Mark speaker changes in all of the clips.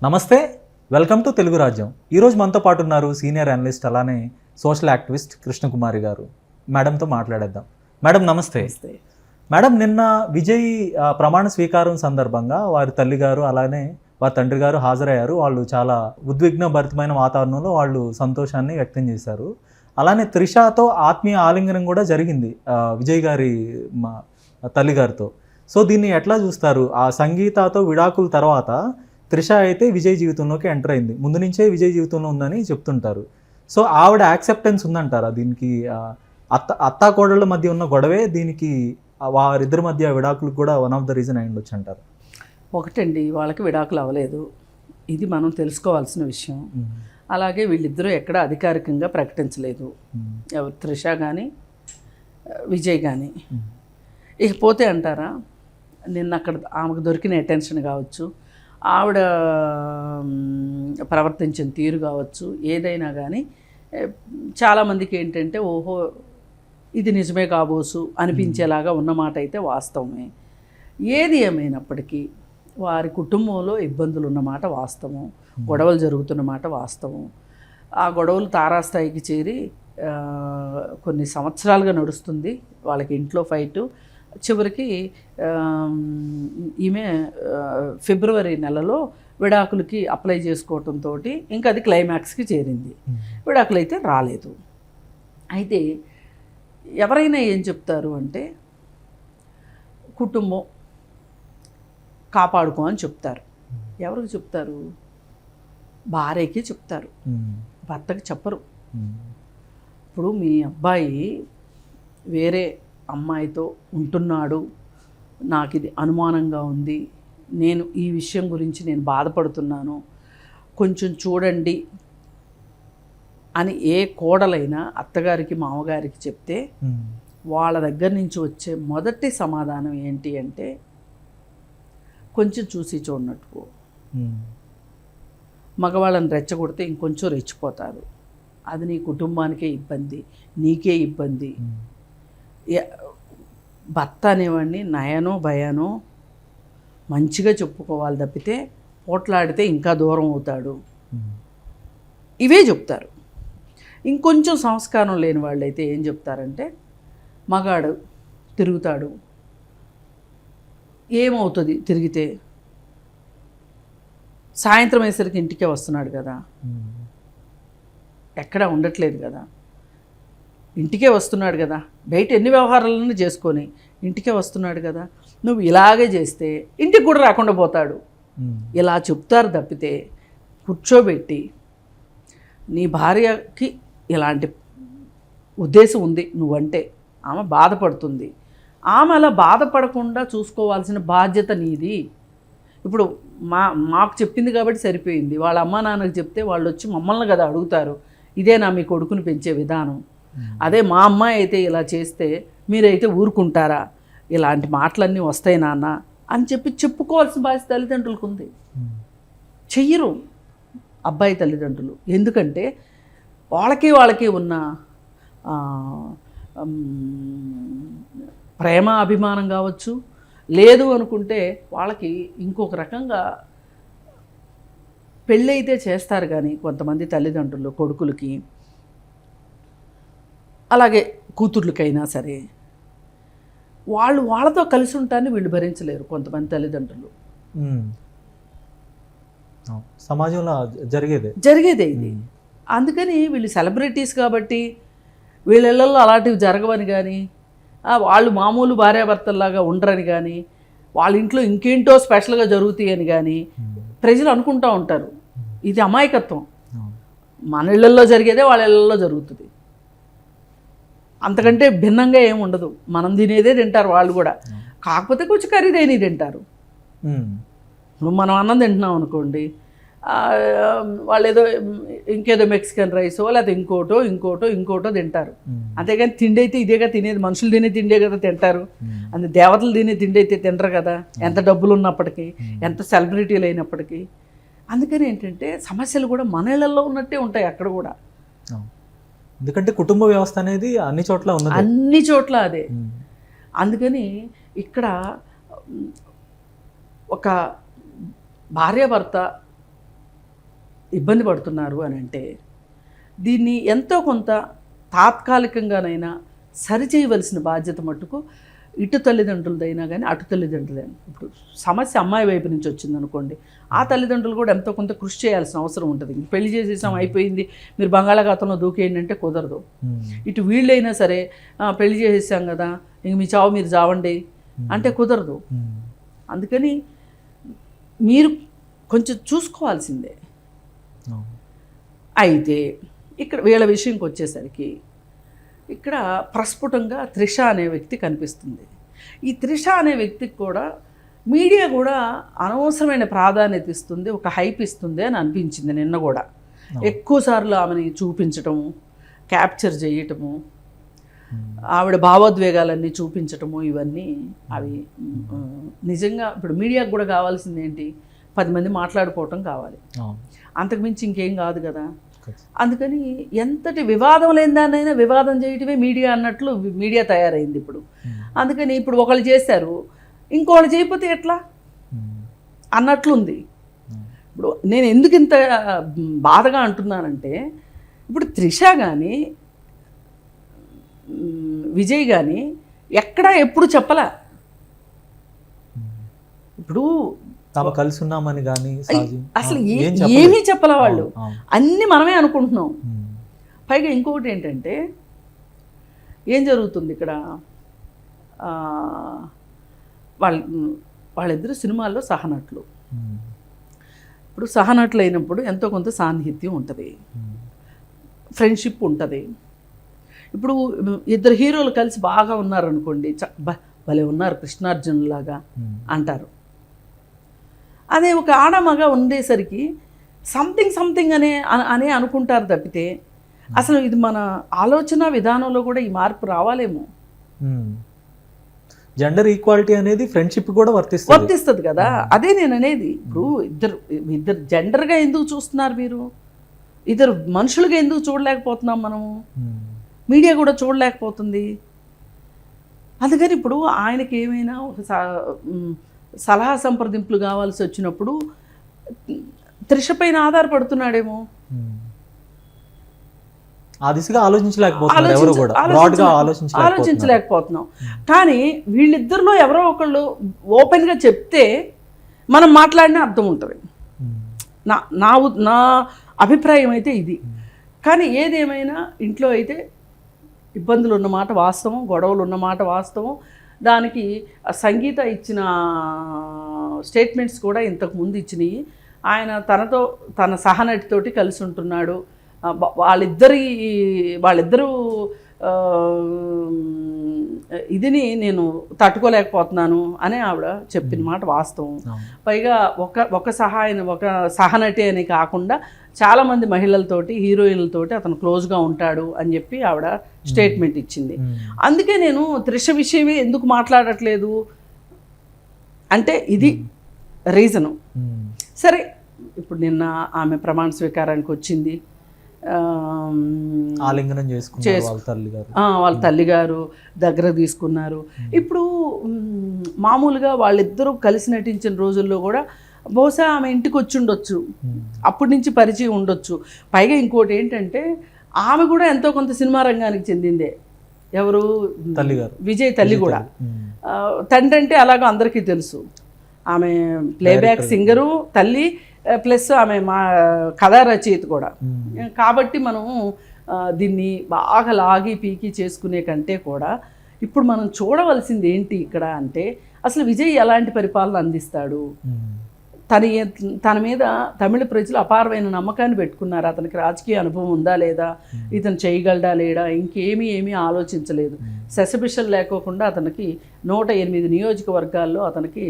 Speaker 1: నమస్తే, welcome to Telugu రాజ్యం. ఈరోజు మనతో పాటు ఉన్నారు సీనియర్ అనలిస్ట్ అలానే సోషల్ యాక్టివిస్ట్ కృష్ణకుమారి గారు. మేడంతో మాట్లాడేద్దాం. మేడం నమస్తే. మేడం, నిన్న విజయ్ ప్రమాణ స్వీకారం సందర్భంగా వారి తల్లి గారు అలానే వారి తండ్రి గారు హాజరయ్యారు. వాళ్ళు చాలా ఉద్విగ్నభరితమైన వాతావరణంలో వాళ్ళు సంతోషాన్ని వ్యక్తం చేశారు. అలానే త్రిషతో ఆత్మీయ ఆలింగనం కూడా జరిగింది విజయ్ గారి తల్లి గారితో. సో దీన్ని ఎట్లా చూస్తారు? ఆ సంగీతతో విడాకుల తర్వాత త్రిష అయితే విజయ్ జీవితంలోకి ఎంటర్ అయింది. ముందు నుంచే విజయ్ జీవితంలో ఉందని చెప్తుంటారు. సో ఆవిడ యాక్సెప్టెన్స్ ఉందంటారా దీనికి? అత్తా కోడళ్ళ మధ్య ఉన్న గొడవే దీనికి, వారిద్దరి మధ్య విడాకులకు కూడా వన్ ఆఫ్ ద రీజన్ అయి ఉండొచ్చు అంటారు.
Speaker 2: ఒకటండి, వాళ్ళకి విడాకులు అవ్వలేదు, ఇది మనం తెలుసుకోవాల్సిన విషయం. అలాగే వీళ్ళిద్దరూ ఎక్కడ అధికారికంగా ప్రకటించలేదు, ఎవరు త్రిష కానీ విజయ్ కానీ. ఇకపోతే అంటారా, నిన్న అక్కడ ఆమెకు దొరికిన అటెన్షన్ కావచ్చు, ఆవిడ ప్రవర్తించిన తీరు కావచ్చు, ఏదైనా కానీ చాలామందికి ఏంటంటే ఓహో ఇది నిజమే కాబోసు అనిపించేలాగా ఉన్నమాట అయితే వాస్తవమే. ఏది ఏమైనప్పటికీ వారి కుటుంబంలో ఇబ్బందులు ఉన్నమాట వాస్తవం, గొడవలు జరుగుతున్నమాట వాస్తవం. ఆ గొడవలు తారాస్థాయికి చేరి కొన్ని సంవత్సరాలుగా నడుస్తుంది వాళ్ళకి ఇంట్లో ఫైటు. చివరికి ఈమె ఫిబ్రవరి నెలలో విడాకులకి అప్లై చేసుకోవటంతో ఇంకా అది క్లైమాక్స్కి చేరింది. విడాకులు అయితే రాలేదు. అయితే ఎవరైనా ఏం చెప్తారు అంటే కుటుంబం కాపాడుకో అని చెప్తారు. ఎవరికి చెప్తారు? భార్యకి చెప్తారు, భర్తకి చెప్పరు. ఇప్పుడు మీ అబ్బాయి వేరే అమ్మాయితో ఉంటున్నాడు, నాకు ఇది అనుమానంగా ఉంది, నేను ఈ విషయం గురించి నేను బాధపడుతున్నాను, కొంచెం చూడండి అని ఏ కోడలైనా అత్తగారికి మామగారికి చెప్తే వాళ్ళ దగ్గర నుంచి వచ్చే మొదటి సమాధానం ఏంటి అంటే కొంచెం చూసి చూడనట్టుకో. మగవాళ్ళని రెచ్చగొడితే ఇంకొంచెం రెచ్చిపోతారు, అది నీ కుటుంబానికే ఇబ్బంది, నీకే ఇబ్బంది. భర్త అనేవాడిని నయనో భయానో మంచిగా చెప్పుకోవాలి తప్పితే పోట్లాడితే ఇంకా దూరం అవుతాడు, ఇవే చెప్తారు. ఇంకొంచెం సంస్కారం లేని వాళ్ళైతే ఏం చెప్తారంటే మగాడు తిరుగుతాడు, ఏమవుతుంది తిరిగితే, సాయంత్రం అయ్యేసరికి ఇంటికే వస్తున్నాడు కదా, ఎక్కడా ఉండట్లేదు కదా, ఇంటికే వస్తున్నాడు కదా, బయట ఎన్ని వ్యవహారాలను చేసుకొని ఇంటికే వస్తున్నాడు కదా, నువ్వు ఇలాగే చేస్తే ఇంటికి కూడా రాకుండా పోతాడు, ఇలా చెప్తారు తప్పితే కూర్చోబెట్టి నీ భార్యకి ఇలాంటి ఉద్దేశం ఉంది నువ్వంటే ఆమె బాధపడుతుంది, ఆమె అలా బాధపడకుండా చూసుకోవాల్సిన బాధ్యత నీది. ఇప్పుడు మాకు చెప్పింది కాబట్టి సరిపోయింది, వాళ్ళ అమ్మా నాన్నకు చెప్తే వాళ్ళు వచ్చి మమ్మల్ని కదా అడుగుతారు, ఇదేనా మీ కొడుకుని పెంచే విధానం? అదే మా అమ్మాయి అయితే ఇలా చేస్తే మీరైతే ఊరుకుంటారా, ఇలాంటి మాటలన్నీ వస్తాయి నాన్న అని చెప్పుకోవాల్సిన బాధ్యత తల్లిదండ్రులకు ఉంది. చెయ్యరు అబ్బాయి తల్లిదండ్రులు, ఎందుకంటే వాళ్ళకి ఉన్న ప్రేమ అభిమానం కావచ్చు, లేదు అనుకుంటే వాళ్ళకి ఇంకొక రకంగా పెళ్ళి అయితే చేస్తారు. కానీ కొంతమంది తల్లిదండ్రులు కొడుకులకి అలాగే కూతుర్లకైనా సరే వాళ్ళతో కలిసి ఉంటారని వీళ్ళు భరించలేరు కొంతమంది తల్లిదండ్రులు.
Speaker 1: సమాజంలో
Speaker 2: జరిగేదే ఇది. అందుకని వీళ్ళు సెలబ్రిటీస్ కాబట్టి వీళ్ళ ఇళ్ళల్లో అలాంటివి జరగవని కానీ, వాళ్ళు మామూలు భార్యాభర్తల్లాగా ఉండరని కానీ, వాళ్ళ ఇంట్లో ఇంకేంటో స్పెషల్గా జరుగుతాయి అని కానీ ప్రజలు అనుకుంటూ ఉంటారు. ఇది అమాయకత్వం. మన ఇళ్ళల్లో జరిగేదే వాళ్ళ ఇళ్ళల్లో జరుగుతుంది, అంతకంటే భిన్నంగా ఏమి ఉండదు. మనం తినేదే తింటారు వాళ్ళు కూడా, కాకపోతే కొంచెం ఖరీదైనవి తింటారు. ఇప్పుడు మనం అన్నం తింటున్నాం అనుకోండి, వాళ్ళు ఏదో ఇంకేదో మెక్సికన్ రైసో లేకపోతే ఇంకోటో తింటారు. అంతేగాని తిండి అయితే ఇదేగా తినేది, మనుషులు తినే తిండే కదా తింటారు, అందు దేవతలు తినే తిండి అయితే తినరు కదా, ఎంత డబ్బులు ఉన్నప్పటికీ, ఎంత సెలబ్రిటీలు అయినప్పటికీ. అందుకని ఏంటంటే సమస్యలు కూడా మన ఇళ్ళల్లో ఉన్నట్టే ఉంటాయి అక్కడ కూడా.
Speaker 1: ఎందుకంటే కుటుంబ వ్యవస్థ అనేది అన్ని చోట్ల ఉన్నది,
Speaker 2: అన్ని చోట్ల అదే. అందుకని ఇక్కడ ఒక భార్యాభర్త ఇబ్బంది పడుతున్నారు అని అంటే దీన్ని ఎంతో కొంత తాత్కాలికంగానైనా సరిచేయవలసిన బాధ్యత మట్టుకు ఇటు తల్లిదండ్రులదైనా కానీ అటు తల్లిదండ్రులైనా. ఇప్పుడు సమస్య అమ్మాయి వైపు నుంచి వచ్చిందనుకోండి, ఆ తల్లిదండ్రులు కూడా ఎంతో కొంత కృషి చేయాల్సిన అవసరం ఉంటుంది. పెళ్లి చేసేసాం అయిపోయింది మీరు బంగాళాఖాతంలో దూకేయండి అంటే కుదరదు. ఇటు వీళ్ళైనా సరే పెళ్లి చేసేసాం కదా ఇంక మీ చావు మీరు చావండి అంటే కుదరదు. అందుకని మీరు కొంచెం చూసుకోవాల్సిందే. అయితే ఇక్కడ వీళ్ళ విషయంకి వచ్చేసరికి ఇక్కడ ప్రస్ఫుటంగా త్రిష అనే వ్యక్తి కనిపిస్తుంది. ఈ త్రిష అనే వ్యక్తికి కూడా మీడియా కూడా అనవసరమైన ప్రాధాన్యత ఇస్తుంది, ఒక హైప్ ఇస్తుంది అని అనిపించింది నిన్న కూడా. ఎక్కువసార్లు ఆమెని చూపించటము, క్యాప్చర్ చేయటము, ఆవిడ భావోద్వేగాలన్నీ చూపించటము, ఇవన్నీ అవి నిజంగా ఇప్పుడు మీడియాకు కూడా కావాల్సింది ఏంటి, 10 మంది మాట్లాడుకోవటం కావాలి, అంతకుమించి ఇంకేం కాదు కదా. అందుకని ఎంతటి వివాదం లేని దాన్నైనా వివాదం చేయటమే మీడియా అన్నట్లు మీడియా తయారైంది ఇప్పుడు. అందుకని ఇప్పుడు ఒకళ్ళు చేశారు ఇంకోళ్ళు చేయకపోతే ఎట్లా అన్నట్లుంది. ఇప్పుడు నేను ఎందుకు ఇంత బాధగా అంటున్నానంటే ఇప్పుడు త్రిష కానీ విజయ్ కానీ ఎక్కడా ఎప్పుడు చెప్పలా. ఇప్పుడు
Speaker 1: కలిసి ఉన్నామని కానీ
Speaker 2: అసలు ఏమీ చెప్పలే వాళ్ళు, అన్నీ మనమే అనుకుంటున్నాం. పైగా ఇంకొకటి ఏంటంటే ఏం జరుగుతుంది ఇక్కడ, వాళ్ళిద్దరు సినిమాల్లో సహనటులు. ఇప్పుడు సహనటులు అయినప్పుడు ఎంతో కొంత సాన్నిహిత్యం ఉంటుంది, ఫ్రెండ్షిప్ ఉంటుంది. ఇప్పుడు ఇద్దరు హీరోలు కలిసి బాగా ఉన్నారనుకోండి, భలే ఉన్నారు కృష్ణార్జునులాగా అంటారు. అదే ఒక ఆడమగా ఉండేసరికి సంథింగ్ అనే అనుకుంటారు తప్పితే అసలు ఇది మన ఆలోచన విధానంలో కూడా ఈ మార్పు రావాలేమో.
Speaker 1: జెండర్ ఈక్వాలిటీ అనేది ఫ్రెండ్షిప్ కూడా వర్తిస్తుంది
Speaker 2: కదా. అదే నేను అనేది. ఇప్పుడు ఇద్దరు జెండర్గా ఎందుకు చూస్తున్నారు మీరు, ఇద్దరు మనుషులుగా ఎందుకు చూడలేకపోతున్నాం మనము, మీడియా కూడా చూడలేకపోతుంది. అందుకని ఇప్పుడు ఆయనకి ఏమైనా ఒక సలహా సంప్రదింపులు కావాల్సి వచ్చినప్పుడు త్రిష పైన ఆధారపడుతున్నాడేమో.
Speaker 1: ఆ దిశగా ఆలోచించలేకపోతున్నాం.
Speaker 2: కానీ వీళ్ళిద్దరిలో ఎవరో ఒకళ్ళు ఓపెన్గా చెప్తే మనం మాట్లాడినా అర్థం ఉంటుంది. నా అభిప్రాయం అయితే ఇది. కానీ ఏదేమైనా ఇంట్లో అయితే ఇబ్బందులు ఉన్నమాట వాస్తవం, గొడవలు ఉన్నమాట వాస్తవం. దానికి సంగీత ఇచ్చిన స్టేట్మెంట్స్ కూడా ఇంతకుముందు ఇచ్చినాయి. ఆయన తన సహనటితోటి కలిసి ఉంటున్నాడు, వాళ్ళిద్దరూ ఇదిని నేను తట్టుకోలేకపోతున్నాను అని ఆవిడ చెప్పిన మాట వాస్తవం. పైగా ఒక సహనటి అని కాకుండా చాలామంది మహిళలతోటి హీరోయిన్లతోటి అతను క్లోజ్గా ఉంటాడు అని చెప్పి ఆవిడ స్టేట్మెంట్ ఇచ్చింది. అందుకే నేను త్రిష విషయమే ఎందుకు మాట్లాడట్లేదు అంటే ఇది రీజను. సరే ఇప్పుడు నిన్న ఆమె ప్రమాణ స్వీకారానికి వచ్చింది,
Speaker 1: ఆలింగనం
Speaker 2: వాళ్ళ తల్లిగారు దగ్గర తీసుకున్నారు. ఇప్పుడు మామూలుగా వాళ్ళిద్దరూ కలిసి నటించిన రోజుల్లో కూడా బహుశా ఆమె ఇంటికి వచ్చి ఉండొచ్చు, అప్పటి నుంచి పరిచయం ఉండొచ్చు. పైగా ఇంకోటి ఏంటంటే ఆమె కూడా ఎంతో కొంత సినిమా రంగానికి చెందిందే. ఎవరు, విజయ్ తల్లి కూడా. తండ్రి అంటే అలాగో అందరికీ తెలుసు, ఆమె ప్లేబ్యాక్ సింగరు తల్లి ప్లస్ ఆమె మా కథా రచయిత కూడా. కాబట్టి మనం దీన్ని బాగా లాగి పీకి చేసుకునే కంటే కూడా ఇప్పుడు మనం చూడవలసింది ఏంటి ఇక్కడ అంటే అసలు విజయ్ ఎలాంటి పరిపాలన అందిస్తాడు. తన మీద తమిళ ప్రజలు అపారమైన నమ్మకాన్ని పెట్టుకున్నారు. అతనికి రాజకీయ అనుభవం ఉందా లేదా, ఇతను చేయగలడా లేడా, ఏమీ ఆలోచించలేదు. శశబిషలు లేకోకుండా అతనికి 108 నియోజకవర్గాల్లో అతనికి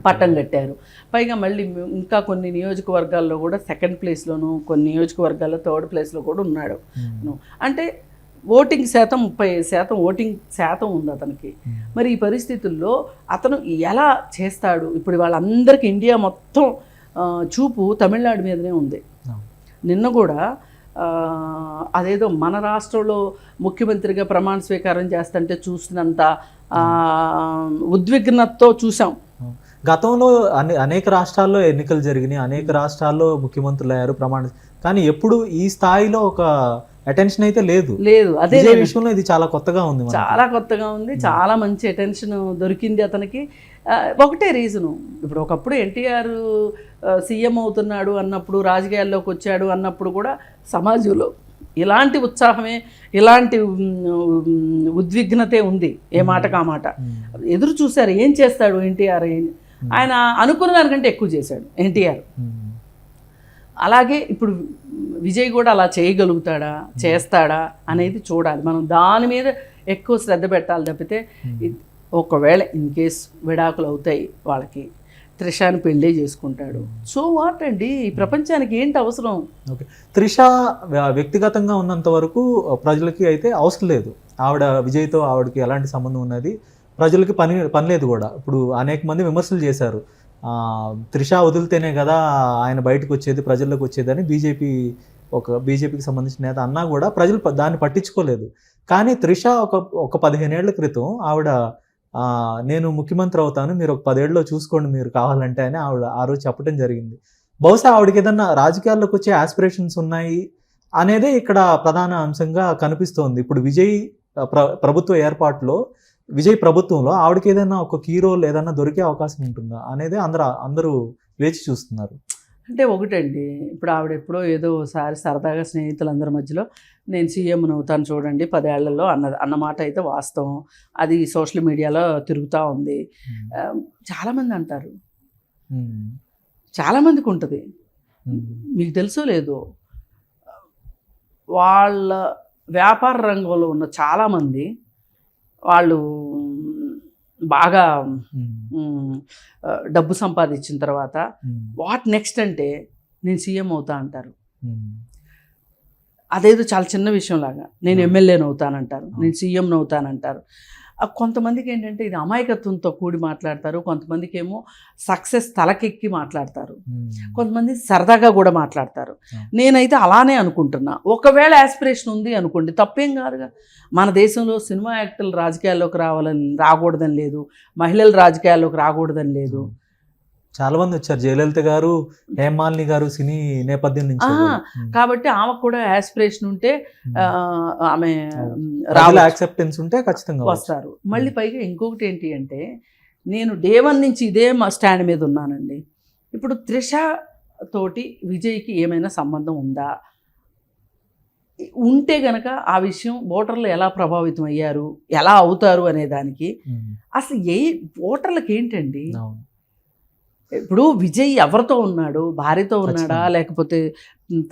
Speaker 2: పట్టం కట్టారు. పైగా మళ్ళీ ఇంకా కొన్ని నియోజకవర్గాల్లో కూడా 2nd ప్లేస్లోను, కొన్ని నియోజకవర్గాల్లో 3rd ప్లేస్లో కూడా ఉన్నాడు. అంటే ఓటింగ్ శాతం 35% ఓటింగ్ శాతం ఉంది అతనికి. మరి ఈ పరిస్థితుల్లో అతను ఎలా చేస్తాడు? ఇప్పుడు వాళ్ళందరికీ ఇండియా మొత్తం చూపు తమిళనాడు మీదనే ఉంది. నిన్న కూడా అదేదో మన రాష్ట్రంలో ముఖ్యమంత్రిగా ప్రమాణ స్వీకారం చేస్తుంటే చూసినంత ఉద్విగ్నతతో చూసాం.
Speaker 1: గతంలో అనేక రాష్ట్రాల్లో ఎన్నికలు జరిగినాయి, అనేక రాష్ట్రాల్లో ముఖ్యమంత్రులు అయ్యారు కానీ ఎప్పుడు ఈ స్థాయిలో ఒక అటెన్షన్ అయితే లేదు.
Speaker 2: అదే
Speaker 1: విషయంలో ఇది చాలా కొత్తగా ఉంది,
Speaker 2: చాలా కొత్తగా ఉంది. చాలా మంచి అటెన్షన్ దొరికింది అతనికి. ఒకటే రీజను, ఇప్పుడు ఒకప్పుడు ఎన్టీఆర్ సీఎం అవుతున్నాడు అన్నప్పుడు, రాజకీయాల్లోకి వచ్చాడు అన్నప్పుడు కూడా సమాజంలో ఇలాంటి ఉత్సాహమే, ఇలాంటి ఉద్విగ్నతే ఉంది. ఏ మాటకు ఆ మాట ఎదురు చూశారు, ఏం చేస్తాడు ఎన్టీఆర్. ఆయన అనుకున్న దానికంటే ఎక్కువ చేశాడు ఎన్టీఆర్. అలాగే ఇప్పుడు విజయ్ కూడా అలా చేయగలుగుతాడా, చేస్తాడా అనేది చూడాలి. మనం దాని మీద ఎక్కువ శ్రద్ధ పెట్టాలి తప్పితే, ఒకవేళ ఇన్ కేస్ విడాకులు అవుతాయి వాళ్ళకి, త్రిషాని పెళ్ళే చేసుకుంటాడు, సో వాట్ అండి, ఈ ప్రపంచానికి ఏంటి అవసరం?
Speaker 1: ఓకే, త్రిష వ్యక్తిగతంగా ఉన్నంత వరకు ప్రజలకి అయితే అవసరం లేదు. ఆవిడ విజయ్తో ఆవిడకి ఎలాంటి సంబంధం ఉన్నది ప్రజలకి పని లేదు కూడా. ఇప్పుడు అనేక మంది విమర్శలు చేశారు, త్రిష వదిలితేనే కదా ఆయన బయటకు వచ్చేది, ప్రజల్లోకి వచ్చేదని బీజేపీకి సంబంధించిన నేత అన్నా కూడా ప్రజలు దాన్ని పట్టించుకోలేదు. కానీ త్రిష ఒక 15 ఏళ్ల క్రితం ఆవిడ నేను ముఖ్యమంత్రి అవుతాను, మీరు ఒక 10 ఏళ్ళలో చూసుకోండి మీరు కావాలంటే అని ఆవిడ ఆ రోజు చెప్పడం జరిగింది. బహుశా ఆవిడకి ఏదన్నా రాజకీయాల్లోకి వచ్చే ఆస్పిరేషన్స్ ఉన్నాయి అనేదే ఇక్కడ ప్రధాన అంశంగా కనిపిస్తోంది. ఇప్పుడు విజయ్ ప్రభుత్వ ఏర్పాటులో, విజయ్ ప్రభుత్వంలో ఆవిడకి ఏదైనా ఒక కీ రోల్ ఏదైనా దొరికే అవకాశం ఉంటుందా అనేది అందరూ వేచి చూస్తున్నారు.
Speaker 2: అంటే ఒకటండి, ఇప్పుడు ఆవిడ ఎప్పుడో ఏదో ఒకసారి సరదాగా స్నేహితులందరి మధ్యలో నేను సీఎంను అవుతాను చూడండి 10 ఏళ్లలో అన్నమాట అయితే వాస్తవం. అది సోషల్ మీడియాలో తిరుగుతూ ఉంది. చాలామంది అంటారు, చాలామందికి ఉంటుంది. మీకు తెలుసో లేదో, వాళ్ళ వ్యాపార రంగంలో ఉన్న చాలామంది వాళ్ళు బాగా డబ్బు సంపాదించిన తర్వాత వాట్ నెక్స్ట్ అంటే నేను సీఎం అవుతా అంటారు. అదేదో చాలా చిన్న విషయం లాగా, నేను ఎమ్మెల్యేని అవుతానంటారు, నేను సీఎంని అవుతానంటారు. కొంతమందికి ఏంటంటే ఇది అమాయకత్వంతో కూడి మాట్లాడతారు, కొంతమందికి ఏమో సక్సెస్ తలకెక్కి మాట్లాడతారు, కొంతమంది సరదాగా కూడా మాట్లాడతారు. నేనైతే అలానే అనుకుంటున్నా. ఒకవేళ ఆస్పిరేషన్ ఉంది అనుకోండి, తప్పేం కాదుగా. మన దేశంలో సినిమా యాక్టర్లు రాజకీయాల్లోకి రాకూడదని లేదు, మహిళలు రాజకీయాల్లోకి రాకూడదని లేదు.
Speaker 1: చాలా మంది వచ్చారు, జయలలిత గారు, హేమాలిని గారు సినీ నేపథ్యం నుంచి.
Speaker 2: కాబట్టి ఆమెకు కూడా ఆస్పిరేషన్ ఉంటే, ఆమె
Speaker 1: యాక్సెప్టెన్స్ ఉంటే ఖచ్చితంగా
Speaker 2: వస్తారు. మళ్ళీ పైగా ఇంకొకటి ఏంటి అంటే, నేను డే 1 నుంచి ఇదే స్టాండ్ మీద ఉన్నానండి. ఇప్పుడు త్రిష తోటి విజయ్కి ఏమైనా సంబంధం ఉందా? ఉంటే గనక ఆ విషయం ఓటర్లు ఎలా ప్రభావితం అయ్యారు, ఎలా అవుతారు అనే దానికి అసలు ఓటర్లకు ఏంటండి. ఇప్పుడు విజయ్ ఎవరితో ఉన్నాడు, భార్యతో ఉన్నాడా లేకపోతే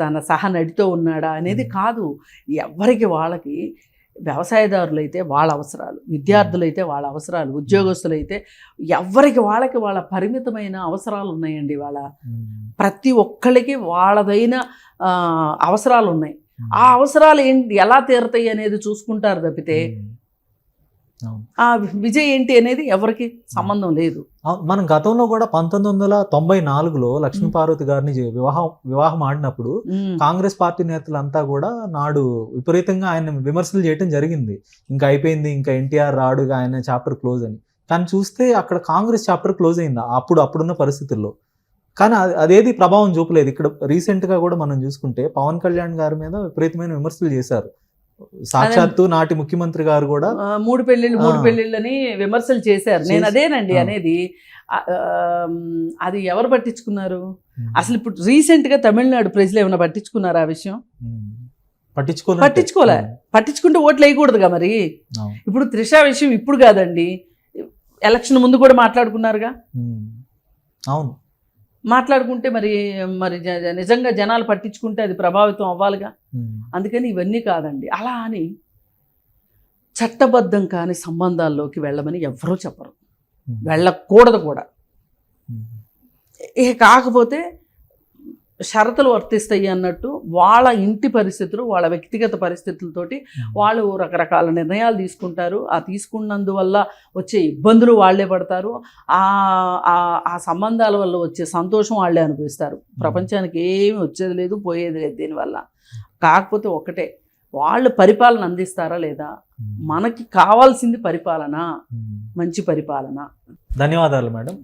Speaker 2: తన సహనడితో ఉన్నాడా అనేది కాదు. ఎవరికి వాళ్ళకి, వ్యవసాయదారులు అయితే వాళ్ళ అవసరాలు, విద్యార్థులు అయితే వాళ్ళ అవసరాలు, ఉద్యోగస్తులు అయితే ఎవరికి వాళ్ళకి వాళ్ళ పరిమితమైన అవసరాలు ఉన్నాయండి. ప్రతి ఒక్కరికి వాళ్ళదైన అవసరాలు ఉన్నాయి. ఆ అవసరాలు ఏంటి, ఎలా తీరుతాయి అనేది చూసుకుంటారు తప్పితే ఆ విజయ్ ఏంటి అనేది ఎవరికి సంబంధం లేదు.
Speaker 1: మనం గతంలో కూడా 1994లో లక్ష్మీపార్వతి గారిని వివాహం ఆడినప్పుడు కాంగ్రెస్ పార్టీ నేతలంతా కూడా నాడు విపరీతంగా ఆయన విమర్శలు చేయడం జరిగింది. ఇంకా అయిపోయింది, ఇంకా ఎన్టీఆర్ రాడు, ఆయన చాప్టర్ క్లోజ్ అని. కానీ చూస్తే అక్కడ కాంగ్రెస్ చాప్టర్ క్లోజ్ అయింది అప్పుడున్న పరిస్థితుల్లో. కానీ అదేది ప్రభావం చూపలేదు. ఇక్కడ రీసెంట్ గా కూడా మనం చూసుకుంటే పవన్ కళ్యాణ్ గారి మీద విపరీతమైన విమర్శలు చేశారు. సాక్షాత్తు నాటి ముఖ్యమంత్రి గారు కూడా
Speaker 2: 3 పెళ్ళిళ్ళని విమర్శలు చేశారు. నేను అదేనండి అనేది. అది ఎవరు పట్టించుకున్నారు అసలు? ఇప్పుడు రీసెంట్ గా తమిళనాడు ప్రజలు ఏమైనా పట్టించుకున్నారు ఆ విషయం? పట్టించుకుంటే ఓట్లు వేయకూడదుగా మరి. ఇప్పుడు త్రిష విషయం ఇప్పుడు కాదండి, ఎలక్షన్ ముందు కూడా మాట్లాడుకున్నారుగా.
Speaker 1: అవును,
Speaker 2: మాట్లాడుకుంటే మరి నిజంగా జనాలు పట్టించుకుంటే అది ప్రభావితం అవ్వాలిగా. అందుకని ఇవన్నీ కాదండి. అలా అని చట్టబద్ధం కాని సంబంధాల్లోకి వెళ్ళమని ఎవ్వరూ చెప్పరు, వెళ్ళకూడదు కూడా. కాకపోతే షరతులు వర్తిస్తాయి అన్నట్టు వాళ్ళ ఇంటి పరిస్థితులు, వాళ్ళ వ్యక్తిగత పరిస్థితులతోటి వాళ్ళు రకరకాల నిర్ణయాలు తీసుకుంటారు. ఆ తీసుకున్నందువల్ల వచ్చే ఇబ్బందులు వాళ్ళే పడతారు. ఆ సంబంధాల వల్ల వచ్చే సంతోషం వాళ్ళే అనిపిస్తారు. ప్రపంచానికి ఏమి వచ్చేది లేదు, పోయేది లేదు దీనివల్ల. కాకపోతే ఒకటే, వాళ్ళు పరిపాలన అందిస్తారా లేదా? మనకి కావాల్సింది పరిపాలన, మంచి పరిపాలన.
Speaker 1: ధన్యవాదాలు మేడం.